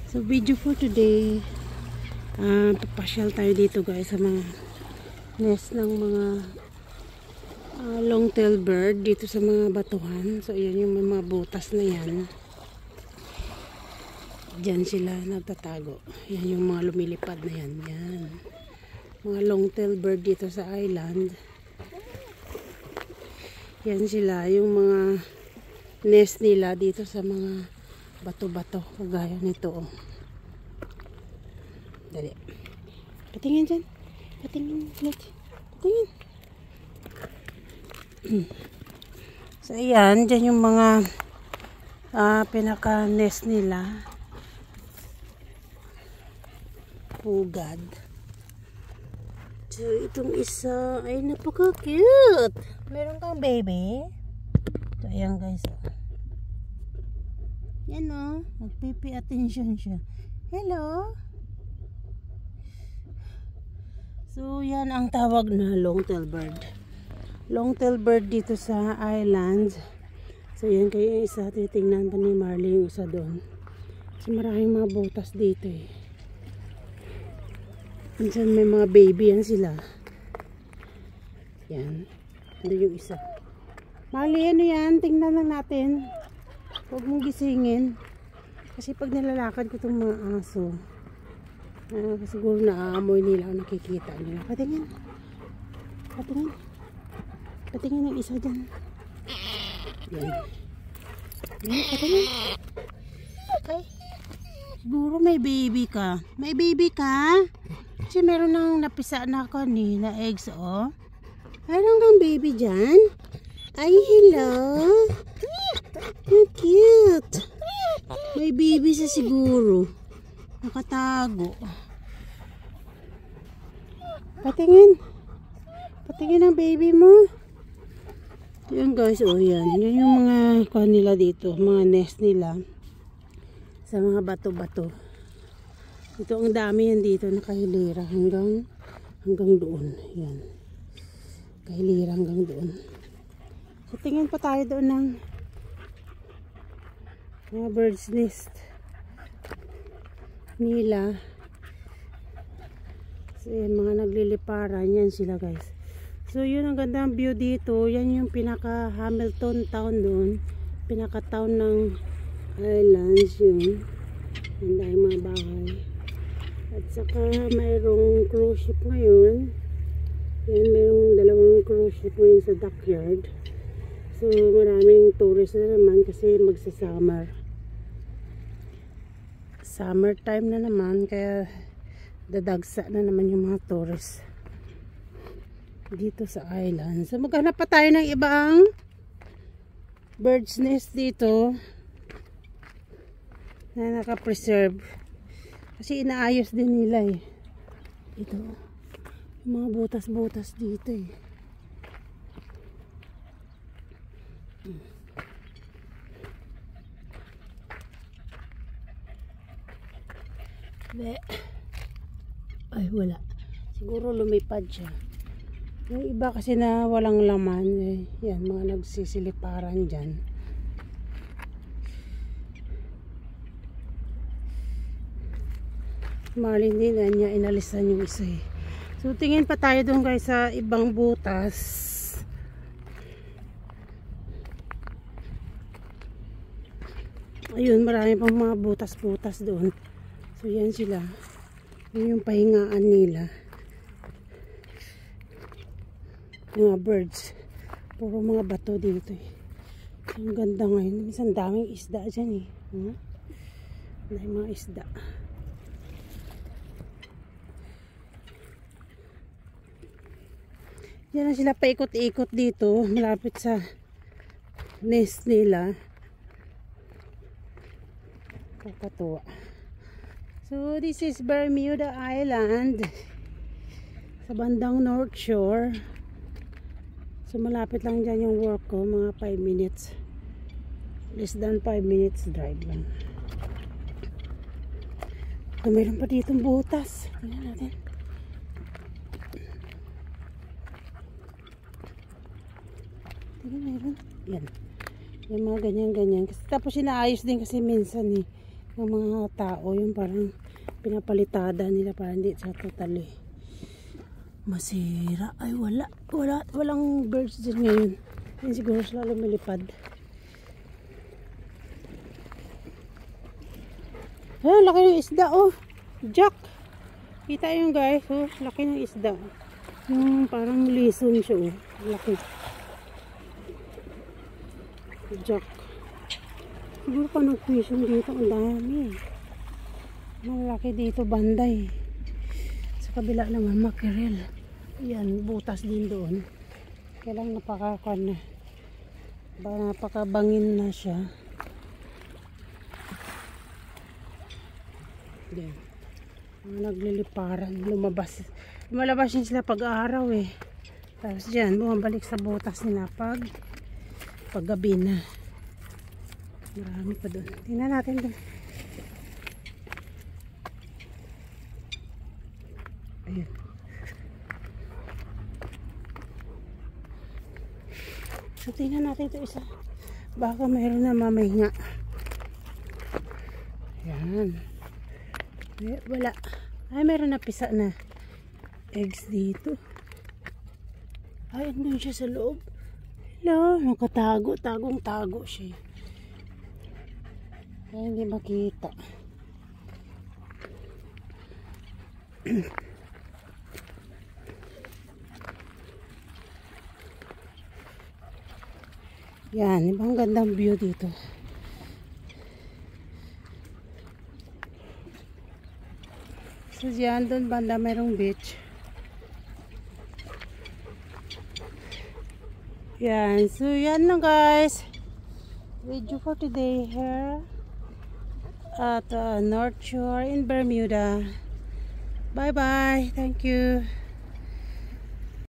So video for today, papasyal tayo dito guys sa mga nest ng mga long-tail bird dito sa mga batuhan. So yan yung mga butas na yan. Diyan sila nagtatago. Yan yung mga lumilipad na yan. Yan. Mga long-tail bird dito sa island. Yan sila yung mga nest nila dito sa mga bato-bato kagaya nito. Oh. Dali. Patingin dyan. Patingin. Patingin. So ayan, dyan yung mga pinaka-nest nila. Pugad. So itong isa ay napaka-cute. Meron kang baby. So ayan guys. Yan o, magpipi attention siya. Hello. So yan ang tawag na long-tail bird. Long-tail bird dito sa island. So yan kayo isa, titingnan pa ni Marley yung isa doon. Kasi maraming mga butas dito eh. Minsan may mga baby yan sila. Yan. Ando yung isa. Marley, ano yan? Tingnan lang natin. Huwag mong gisingin. Kasi pag nilalakad ko itong mga aso, siguro naaamoy nila o nakikita nila. Patingin. Patingin. Patingin yung isa dyan. Yan. Patingin. Okay. Siguro may baby ka. May baby ka? Kasi meron nang napisa na kanina eggs, oh. Meron kang baby dyan? Ay, hello. Cute. May baby sa siguro. Nakatago. Patingin. Patingin ang baby mo. Yan guys, oh yan. Yan yung mga kanila dito. Mga nest nila. Sa mga bato-bato. Ito ang dami yan dito. Nakahilira hanggang doon. Yan. Kahilira hanggang doon. So tingin pa tayo doon ng mga bird's nest nila. So mga nagliliparan yan sila guys. So yun ang gandang view dito. Yan yung pinaka Hamilton town doon. Pinaka town ng islands yun. Ang dahil mga bahay. At saka mayroong cruise ship ngayon. Yan, mayroong dalawang cruise ship ngayon sa dockyard. So maraming tourist na naman kasi magsa-summer. Summer time na naman kaya dadagsa na naman yung mga tourists dito sa island. So maghanap pa tayo ng ibang bird's nest dito na naka-preserve kasi inaayos din nila eh. Ito yung mga butas-butas dito eh. Ay wala, siguro lumipad siya. Yung iba kasi na walang laman eh. Yan, mga nagsisiliparan dyan. Marley din na niya inalisan yung isa eh. So tingin pa tayo doon guys sa ibang butas. Ayun, marami pang mga butas-butas doon. So yan sila. Yun yung pahingaan nila. Mga birds. Puro mga bato dito eh. Ang ganda ngayon. Minsan daming isda dyan eh. May mga isda. Yan na sila paikot-ikot dito. Malapit sa nest nila. Kakatuwa. So this is Bermuda Island. Sa bandang North Shore. So malapit lang dyan yung work ko. Mga 5 minutes. Less than 5 minutes drive lang. So mayroon pa ditong butas. Tingnan natin. Tingnan mayroon. Yan. Yung mga ganyan-ganyan. Tapos inaayos din kasi minsan eh. ng mga tao, yung parang pinapalitada nila para hindi sa totally masira. Ay walang birds din ngayon. Yan siguro sila lumilipad. Ay, laki ng isda oh. Jack. Kita yung guys, oh, laki ng isda. Yung parang lison siya oh. Laki. Jack. Siguro pa nag-fishing dito, ang dami. Malaki dito, banday. Sa kabila naman, mackerel. Yan, butas din doon. Kailang napakakan na. Napakabangin na siya. Yan. Nagliliparan, lumalabas yun sila pag-araw eh. Tapos dyan, bumabalik sa butas nila paggabi na. Marami pa doon. Tingnan natin doon. Ayun. So tingnan natin ito isa. Baka mayroon na mamahinga. Yan. Wala. Ay, meron na pisa na eggs dito. Ay, andun siya sa loob. Hello, nakatago. Tagong-tago siya. Ay, hindi makita. Yan, ibang gandang view dito. So yan, doon banda mayroong beach. Yan, so yan na guys. Video for today here at North Shore in Bermuda. Bye bye, thank you.